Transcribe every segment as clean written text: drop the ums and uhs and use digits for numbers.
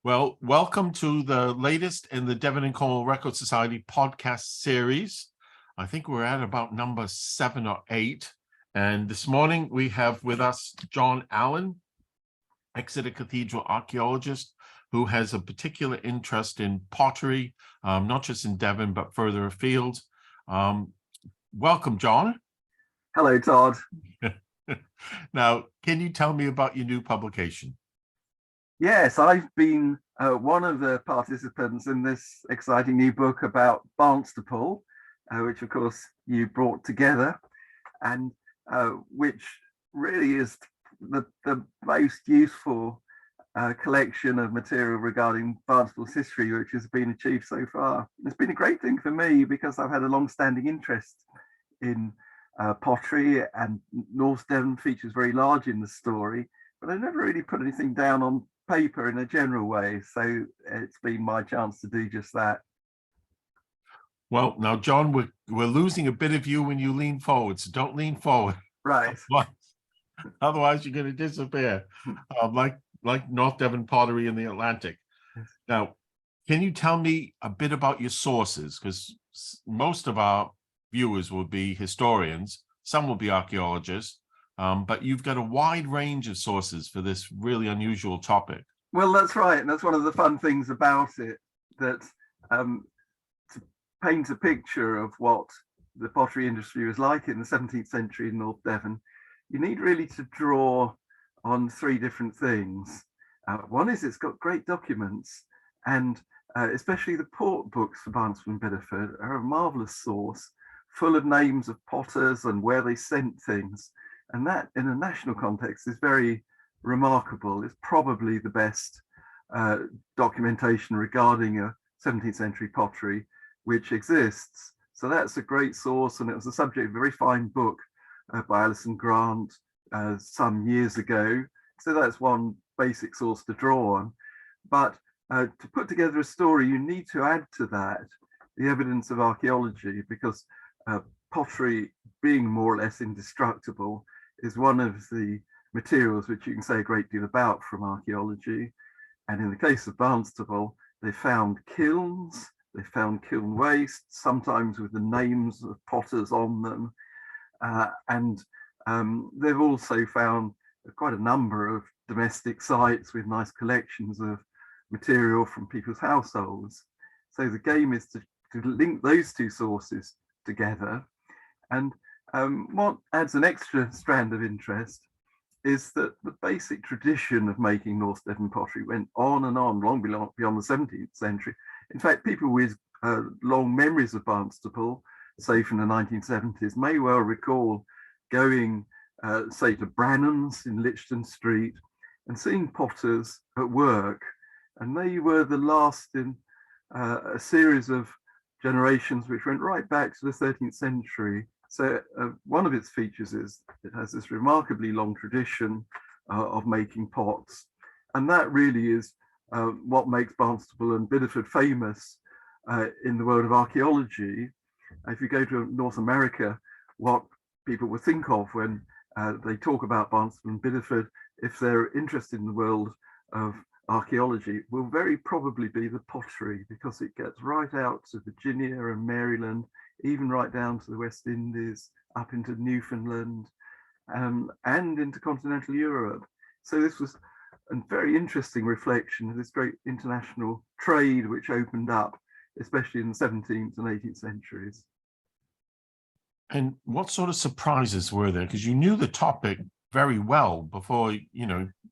Well, welcome to the latest in the Devon and Cornwall Record Society podcast series. I think we're at about number 7 or 8. And this morning we have with us John Allan, Exeter Cathedral archaeologist, who has a particular interest in pottery, not just in Devon, but further afield. Welcome, John. Hello, Todd. Now, can you tell me about your new publication? Yes, I've been one of the participants in this exciting new book about Barnstaple, which of course you brought together, and which really is the most useful collection of material regarding Barnstaple's history, which has been achieved so far. It's been a great thing for me because I've had a long-standing interest in pottery, and North Devon features very large in the story, but I never really put anything down on paper in a general way, so it's been my chance to do just that. Well, now, John, we're losing a bit of you when you lean forward, so don't lean forward. Right. Otherwise, you're going to disappear, like North Devon pottery in the Atlantic. Yes. Now, can you tell me a bit about your sources? Because most of our viewers will be historians, some will be archaeologists, but you've got a wide range of sources for this really unusual topic. Well, that's right, and that's one of the fun things about it, that to paint a picture of what the pottery industry was like in the 17th century in North Devon, you need really to draw on 3 different things. One is it's got great documents, and especially the port books for Barnstaple and Biddeford are a marvellous source, full of names of potters and where they sent things. And that, in a national context, is very remarkable. It's probably the best documentation regarding a 17th century pottery which exists. So that's a great source, and it was the subject of a very fine book by Allan Grant some years ago. So that's one basic source to draw on. But to put together a story, you need to add to that the evidence of archaeology, because pottery, being more or less indestructible, is one of the materials which you can say a great deal about from archaeology. And in the case of Barnstaple, they found kilns, they found kiln waste, sometimes with the names of potters on them. And they've also found quite a number of domestic sites with nice collections of material from people's households. So the game is to link those 2 sources together. And what adds an extra strand of interest is that the basic tradition of making North Devon pottery went on and on long beyond the 17th century. In fact, people with long memories of Barnstaple, say from the 1970s, may well recall going, say, to Brannan's in Lichton Street and seeing potters at work. And they were the last in a series of generations which went right back to the 13th century. So one of its features is it has this remarkably long tradition of making pots. And that really is what makes Barnstaple and Biddeford famous in the world of archaeology. If you go to North America, what people will think of when they talk about Barnstaple and Biddeford, if they're interested in the world of archaeology, will very probably be the pottery, because it gets right out to Virginia and Maryland, even right down to the West Indies, up into Newfoundland, and into continental Europe. So this was a very interesting reflection of this great international trade which opened up, especially in the 17th and 18th centuries. And what sort of surprises were there? Because you knew the topic very well before,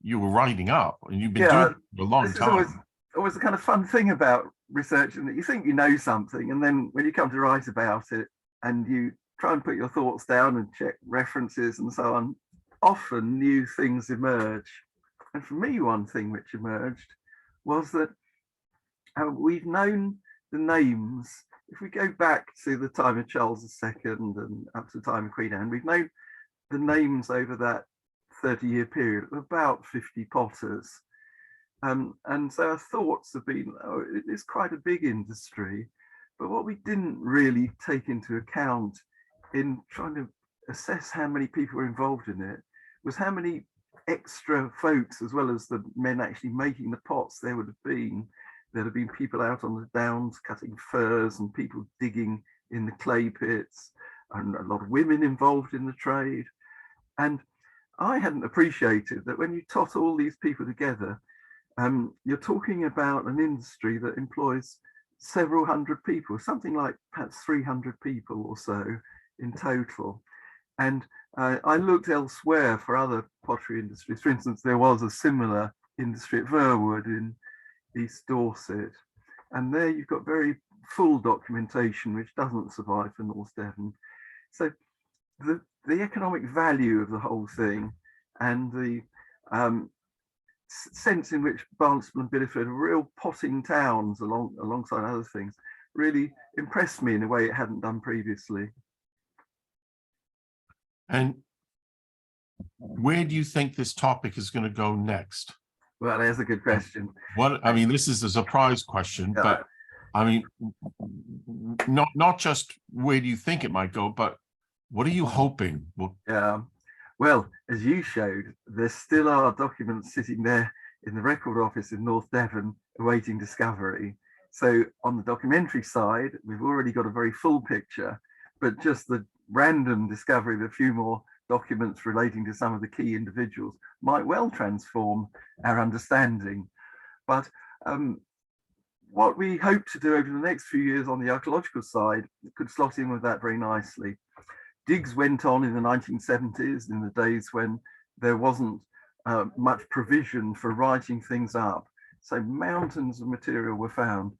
you were writing up, and you've been doing it for a long time. Always the kind of fun thing about research, and that you think you know something, and then when you come to write about it and you try and put your thoughts down and check references and so on, often new things emerge. And for me, one thing which emerged was that we've known the names. If we go back to the time of Charles II and up to the time of Queen Anne, we've known the names over that 30-year period of about 50 potters. And so our thoughts have been, it is quite a big industry. But what we didn't really take into account in trying to assess how many people were involved in it was how many extra folks, as well as the men actually making the pots, there'd have been people out on the downs cutting firs and people digging in the clay pits, and a lot of women involved in the trade. And I hadn't appreciated that when you tot all these people together, you're talking about an industry that employs several hundred people, something like perhaps 300 people or so in total. And I looked elsewhere for other pottery industries. For instance, there was a similar industry at Verwood in East Dorset. And there you've got very full documentation, which doesn't survive for North Devon. So the economic value of the whole thing and the sense in which Barnstaple and Bideford are real potting towns alongside other things really impressed me in a way it hadn't done previously. And where do you think this topic is going to go next? Well, there's a good question. I mean, this is a surprise question, Yeah. but I mean, not just where do you think it might go, but what are you hoping? Well, as you showed, there still are documents sitting there in the record office in North Devon awaiting discovery. So on the documentary side, we've already got a very full picture, but just the random discovery of a few more documents relating to some of the key individuals might well transform our understanding. But what we hope to do over the next few years on the archaeological side could slot in with that very nicely. Digs went on in the 1970s, in the days when there wasn't much provision for writing things up. So mountains of material were found.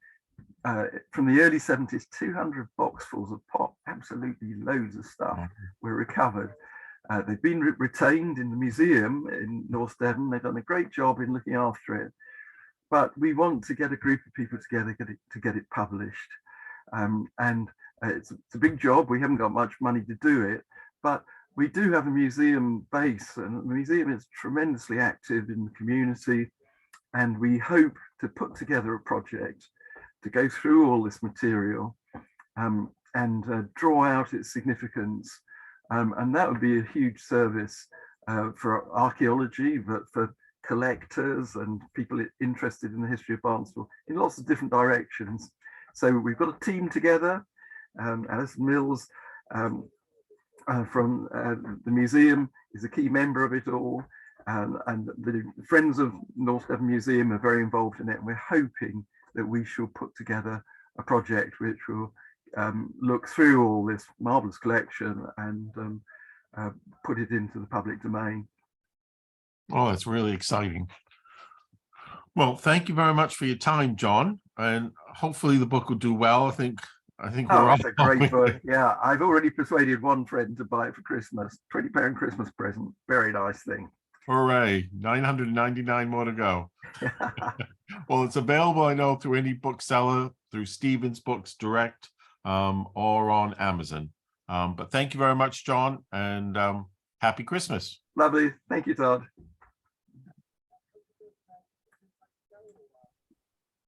From the early 70s, 200 boxfuls of pot, absolutely loads of stuff were recovered. They've been retained in the museum in North Devon. They've done a great job in looking after it. But we want to get a group of people together to get it published. It's a big job. We haven't got much money to do it, but we do have a museum base, and the museum is tremendously active in the community. And we hope to put together a project to go through all this material and draw out its significance. And that would be a huge service for archaeology, but for collectors and people interested in the history of Barnstaple in lots of different directions. So we've got a team together. Alison Mills from the museum is a key member of it all. And the Friends of North Devon Museum are very involved in it. And we're hoping that we shall put together a project which will look through all this marvelous collection and put it into the public domain. Oh, that's really exciting. Well, thank you very much for your time, John, and hopefully the book will do well. I think we're it's a great book. Yeah, I've already persuaded one friend to buy it for Christmas. £20 Christmas present. Very nice thing. Hooray! 999 more to go. Well, it's available, I know, through any bookseller, through Stevens Books Direct, or on Amazon. But thank you very much, John, and happy Christmas. Lovely. Thank you, Todd.